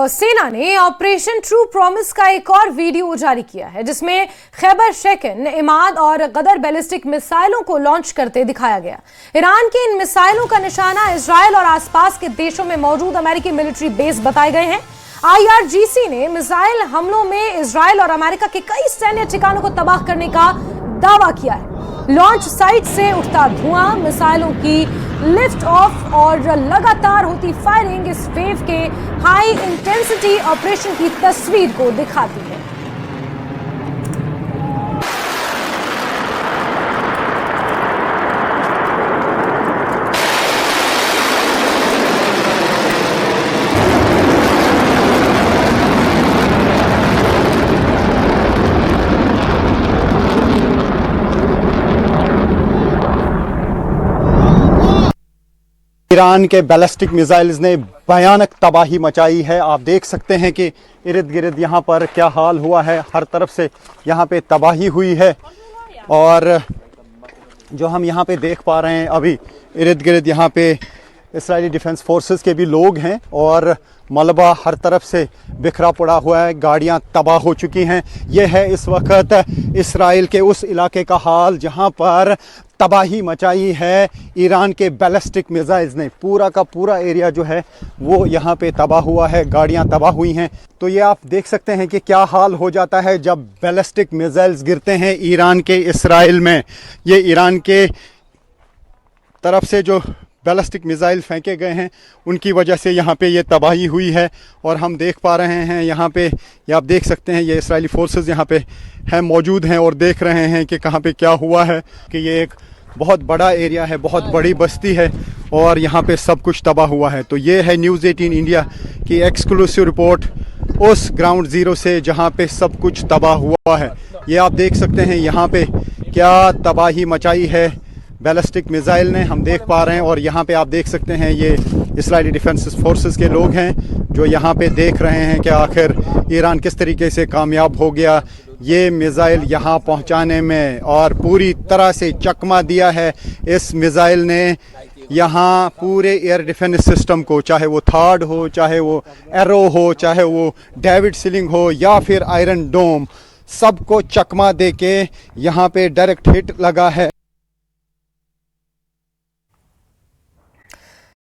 सेना ने operation true promise का एक और वीडियो जारी किया है जिसमें खैबर शेकन, इमाद और गदर बैलिस्टिक मिसाइलों को लॉन्च करते दिखाया गया। ईरान की इन मिसाइलों का निशाना इजराइल और आसपास के देशों में मौजूद अमेरिकी मिलिट्री बेस बताए गए हैं। IRGC ने मिसाइल हमलों में इजराइल और अमेरिका के कई सैन्य ठिकानों को तबाह करने का दावा किया है। लॉन्च साइट से उठता धुआं, मिसाइलों की लिफ्ट ऑफ और लगातार होती फायरिंग इस वेव के हाई इंटेंसिटी ऑपरेशन की तस्वीर को दिखाती है। ईरान के बैलिस्टिक मिसाइल्स ने भयानक तबाही मचाई है। आप देख सकते हैं कि इर्द गिर्द यहाँ पर क्या हाल हुआ है। हर तरफ से यहाँ पे तबाही हुई है और जो हम यहाँ पे देख पा रहे हैं अभी इर्द गिर्द यहाँ पे इस्राएली डिफेंस फोर्सेस के भी लोग हैं और मलबा हर तरफ से बिखरा पड़ा हुआ है। गाड़ियाँ तबाह हो चुकी हैं। यह है इस वक्त इस्राएल के उस इलाके का हाल जहाँ पर तबाही मचाई है ईरान के बैलिस्टिक मिसाइल्स ने। पूरा का पूरा एरिया जो है वो यहाँ पे तबाह हुआ है, गाड़ियाँ तबाह हुई हैं। तो ये आप देख सकते हैं कि क्या हाल हो जाता है जब बैलिस्टिक मिसाइल्स गिरते हैं ईरान के इसराइल में। ये ईरान के तरफ से जो बैलिस्टिक मिसाइल फेंके गए हैं उनकी वजह से यहाँ पे ये तबाही हुई है और हम देख पा रहे हैं यहाँ पे, ये आप देख सकते हैं ये इस्राएली फोर्सेस यहाँ पे हैं, मौजूद हैं और देख रहे हैं कि कहाँ पे क्या हुआ है। कि ये एक बहुत बड़ा एरिया है, बहुत बड़ी बस्ती है और यहाँ पे सब कुछ तबाह हुआ है। तो ये है न्यूज़ 18 इंडिया की एक्सक्लूसिव रिपोर्ट उस ग्राउंड ज़ीरो से जहाँ पे सब कुछ तबाह हुआ है। ये आप देख सकते हैं यहाँ पे क्या तबाही मचाई है बैलिस्टिक मिसाइल ने, हम देख पा रहे हैं। और यहाँ पे आप देख सकते हैं ये इस्राएली डिफेंस फोर्सेस के लोग हैं जो यहाँ पे देख रहे हैं कि आखिर ईरान किस तरीके से कामयाब हो गया ये मिसाइल यहाँ पहुँचाने में और पूरी तरह से चकमा दिया है इस मिसाइल ने यहाँ पूरे एयर डिफेंस सिस्टम को, चाहे वो थार्ड हो, चाहे वो एरो हो, चाहे वो डेविड सिलिंग हो या फिर आयरन डोम, सबको चकमा दे के यहाँ पे डायरेक्ट हिट लगा है।